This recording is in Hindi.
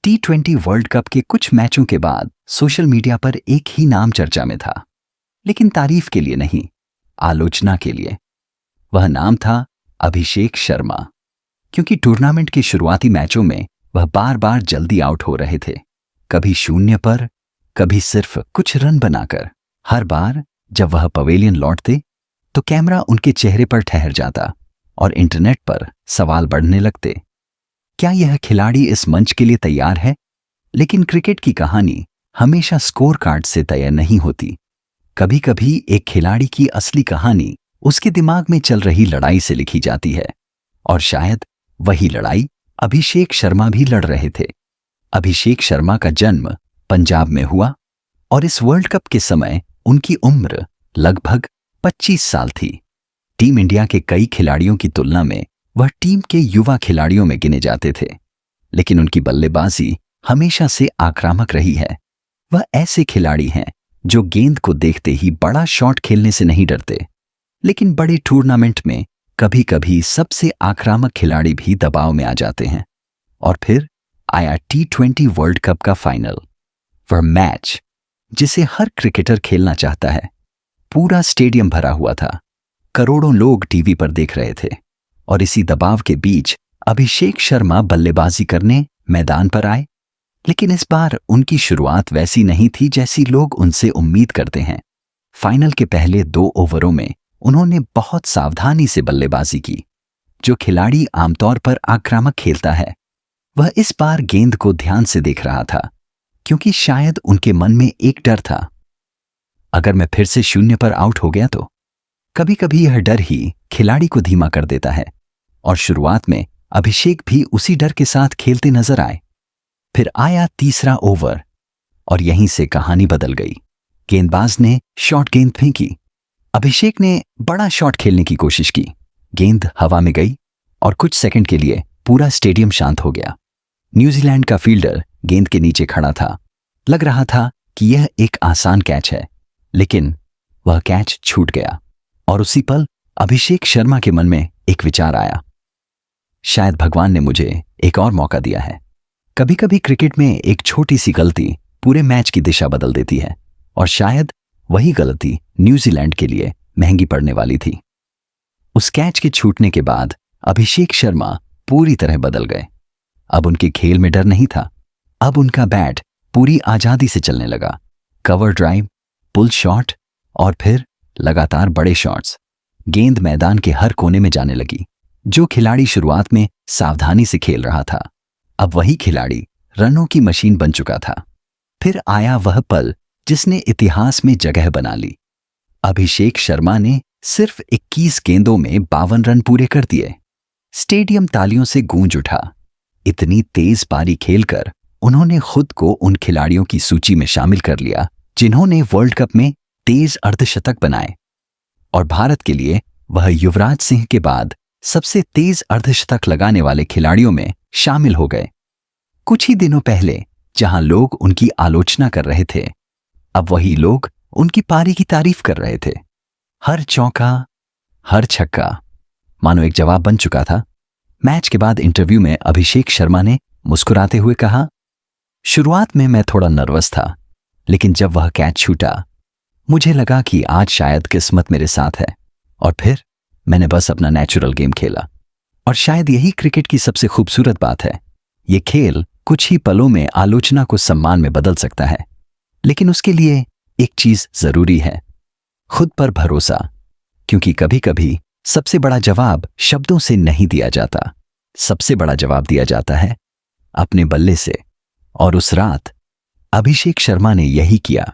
T20 वर्ल्ड कप के कुछ मैचों के बाद सोशल मीडिया पर एक ही नाम चर्चा में था, लेकिन तारीफ के लिए नहीं, आलोचना के लिए। वह नाम था अभिषेक शर्मा। क्योंकि टूर्नामेंट के शुरुआती मैचों में वह बार बार जल्दी आउट हो रहे थे, कभी शून्य पर, कभी सिर्फ कुछ रन बनाकर। हर बार जब वह पवेलियन लौटते तो कैमरा उनके चेहरे पर ठहर जाता और इंटरनेट पर सवाल बढ़ने लगते। क्या यह खिलाड़ी इस मंच के लिए तैयार है? लेकिन क्रिकेट की कहानी हमेशा स्कोर कार्ड से तय नहीं होती। कभी कभी एक खिलाड़ी की असली कहानी उसके दिमाग में चल रही लड़ाई से लिखी जाती है, और शायद वही लड़ाई अभिषेक शर्मा भी लड़ रहे थे। अभिषेक शर्मा का जन्म पंजाब में हुआ और इस वर्ल्ड कप के समय उनकी उम्र लगभग 25 साल थी। टीम इंडिया के कई खिलाड़ियों की तुलना में वह टीम के युवा खिलाड़ियों में गिने जाते थे, लेकिन उनकी बल्लेबाजी हमेशा से आक्रामक रही है। वह ऐसे खिलाड़ी हैं जो गेंद को देखते ही बड़ा शॉट खेलने से नहीं डरते, लेकिन बड़े टूर्नामेंट में कभी कभी सबसे आक्रामक खिलाड़ी भी दबाव में आ जाते हैं। और फिर आया T20 वर्ल्ड कप का फाइनल, वह मैच जिसे हर क्रिकेटर खेलना चाहता है। पूरा स्टेडियम भरा हुआ था, करोड़ों लोग टीवी पर देख रहे थे, और इसी दबाव के बीच अभिषेक शर्मा बल्लेबाजी करने मैदान पर आए। लेकिन इस बार उनकी शुरुआत वैसी नहीं थी जैसी लोग उनसे उम्मीद करते हैं। फाइनल के पहले 2 ओवरों में उन्होंने बहुत सावधानी से बल्लेबाजी की। जो खिलाड़ी आमतौर पर आक्रामक खेलता है, वह इस बार गेंद को ध्यान से देख रहा था, क्योंकि शायद उनके मन में एक डर था, अगर मैं फिर से शून्य पर आउट हो गया तो। कभी कभी यह डर ही खिलाड़ी को धीमा कर देता है, और शुरुआत में अभिषेक भी उसी डर के साथ खेलते नजर आए। फिर आया तीसरा ओवर और यहीं से कहानी बदल गई। गेंदबाज ने शॉर्ट गेंद फेंकी। अभिषेक ने बड़ा शॉट खेलने की कोशिश की। गेंद हवा में गई और कुछ सेकंड के लिए पूरा स्टेडियम शांत हो गया। न्यूजीलैंड का फील्डर गेंद के नीचे खड़ा था। लग रहा था कि यह एक आसान कैच है, लेकिन वह कैच छूट गया। और उसी पल अभिषेक शर्मा के मन में एक विचार आया, शायद भगवान ने मुझे एक और मौका दिया है। कभी कभी क्रिकेट में एक छोटी सी गलती पूरे मैच की दिशा बदल देती है, और शायद वही गलती न्यूजीलैंड के लिए महंगी पड़ने वाली थी। उस कैच के छूटने के बाद अभिषेक शर्मा पूरी तरह बदल गए। अब उनके खेल में डर नहीं था। अब उनका बैट पूरी आजादी से चलने लगा। कवर ड्राइव, पुल शॉट और फिर लगातार बड़े शॉट्स। गेंद मैदान के हर कोने में जाने लगी। जो खिलाड़ी शुरुआत में सावधानी से खेल रहा था, अब वही खिलाड़ी रनों की मशीन बन चुका था। फिर आया वह पल जिसने इतिहास में जगह बना ली। अभिषेक शर्मा ने सिर्फ 21 गेंदों में 52 रन पूरे कर दिए। स्टेडियम तालियों से गूंज उठा। इतनी तेज पारी खेलकर उन्होंने खुद को उन खिलाड़ियों की सूची में शामिल कर लिया जिन्होंने वर्ल्ड कप में तेज अर्धशतक बनाए, और भारत के लिए वह युवराज सिंह के बाद सबसे तेज अर्धशतक लगाने वाले खिलाड़ियों में शामिल हो गए। कुछ ही दिनों पहले जहां लोग उनकी आलोचना कर रहे थे, अब वही लोग उनकी पारी की तारीफ कर रहे थे। हर चौका, हर छक्का मानो एक जवाब बन चुका था। मैच के बाद इंटरव्यू में अभिषेक शर्मा ने मुस्कुराते हुए कहा, शुरुआत में मैं थोड़ा नर्वस था, लेकिन जब वह कैच छूटा मुझे लगा कि आज शायद किस्मत मेरे साथ है, और फिर मैंने बस अपना नेचुरल गेम खेला। और शायद यही क्रिकेट की सबसे खूबसूरत बात है। ये खेल कुछ ही पलों में आलोचना को सम्मान में बदल सकता है, लेकिन उसके लिए एक चीज जरूरी है, खुद पर भरोसा। क्योंकि कभी कभी सबसे बड़ा जवाब शब्दों से नहीं दिया जाता, सबसे बड़ा जवाब दिया जाता है अपने बल्ले से। और उस रात अभिषेक शर्मा ने यही किया।